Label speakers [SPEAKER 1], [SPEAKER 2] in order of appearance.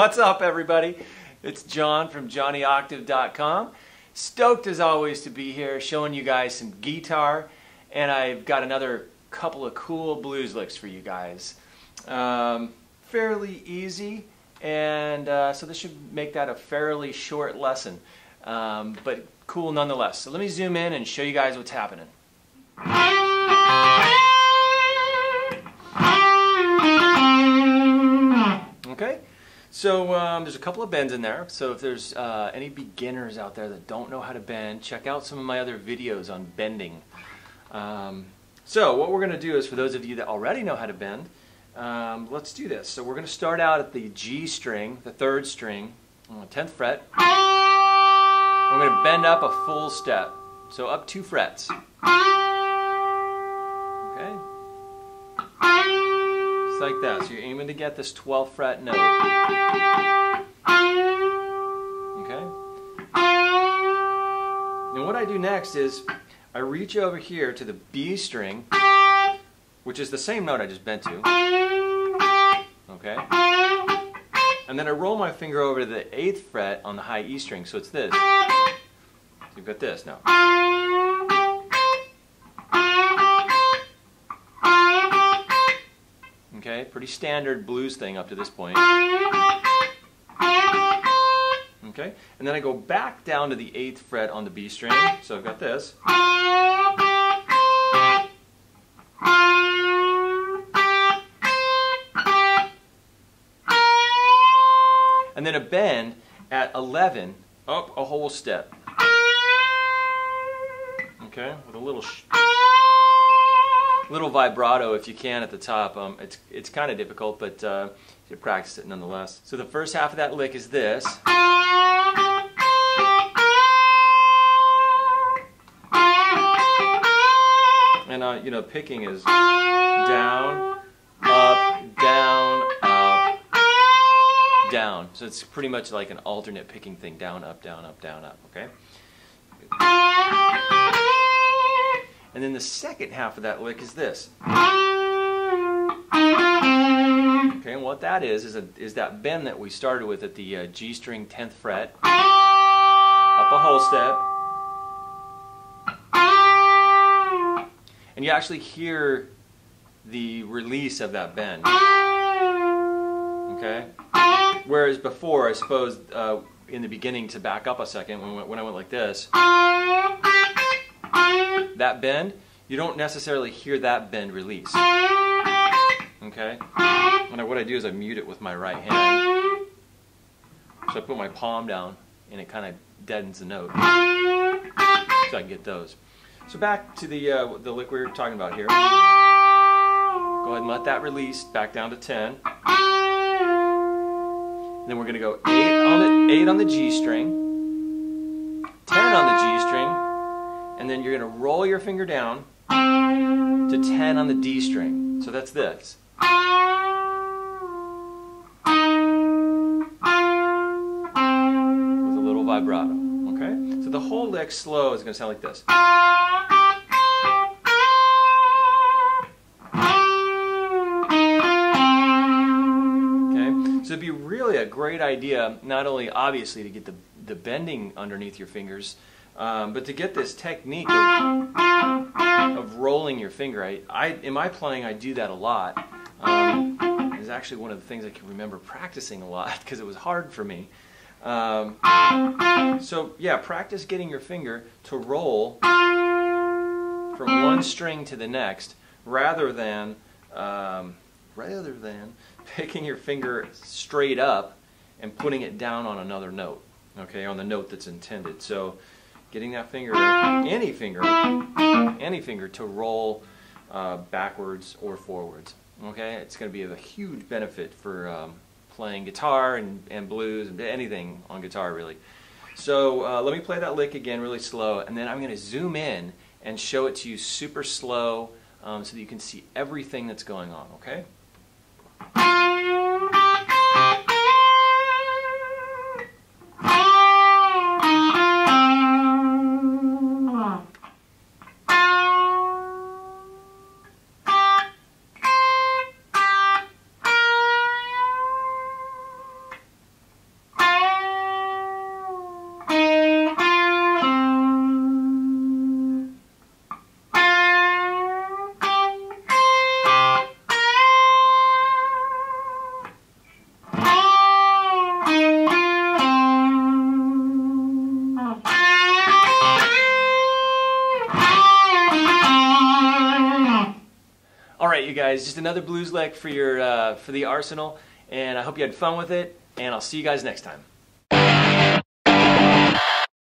[SPEAKER 1] What's up, everybody? It's John from JohnnyOctave.com. Stoked as always to be here showing you guys some guitar, and I've got another couple of cool blues licks for you guys. Fairly easy, and so this should make that a fairly short lesson, but cool nonetheless. So let me zoom in and show you guys what's happening. Okay, so there's a couple of bends in there, so if there's any beginners out there that don't know how to bend, check out some of my other videos on bending. So what we're going to do is, for those of you that already know how to bend, let's do this. So we're going to start out at the G string, the 3rd string, on the 10th fret. We're going to bend up a full step, so up 2 frets. Okay? Just like that. So you're aiming to get this 12th fret note. Okay? And what I do next is I reach over here to the B string, which is the same note I just bent to. Okay? And then I roll my finger over to the 8th fret on the high E string, so it's this. So you've got this now. Okay, pretty standard blues thing up to this point. Okay, and then I go back down to the 8th fret on the B string, so I've got this. And then a bend at 11, up a whole step. Okay, with a little vibrato if you can at the top. It's kind of difficult, but you practice it nonetheless. So the first half of that lick is this. And you know, picking is down, up, down, up, down. So it's pretty much like an alternate picking thing: down, up, down, up, down, up. Okay. And then the second half of that lick is this. Okay, and what that is that bend that we started with at the G string 10th fret, up a whole step, and you actually hear the release of that bend. Okay? Whereas before, I suppose, in the beginning, to back up a second, when I went like this, that bend, you don't necessarily hear that bend release. Okay? And what I do is I mute it with my right hand. So I put my palm down and it kind of deadens the note. So I can get those. So back to the lick we were talking about here. Go ahead and let that release back down to 10. And then we're going to go 8 on the G string, 10 on the G string, and then you're going to roll your finger down to 10 on the D string. So that's this. With a little vibrato. Okay? So the whole lick slow is going to sound like this. Okay? So it'd be really a great idea, not only obviously to get the bending underneath your fingers, but to get this technique of rolling your finger. In my playing, I do that a lot. It's actually one of the things I can remember practicing a lot because it was hard for me. So yeah, practice getting your finger to roll from one string to the next, rather than picking your finger straight up and putting it down on another note. Okay, on the note that's intended. So getting that finger, any finger to roll backwards or forwards. Okay, it's going to be of a huge benefit for playing guitar and blues and anything on guitar, really. So let me play that lick again really slow, and then I'm going to zoom in and show it to you super slow, so that you can see everything that's going on. Okay. right, you guys, just another blues lick for your for the arsenal, and I hope you had fun with it, and I'll see you guys next time.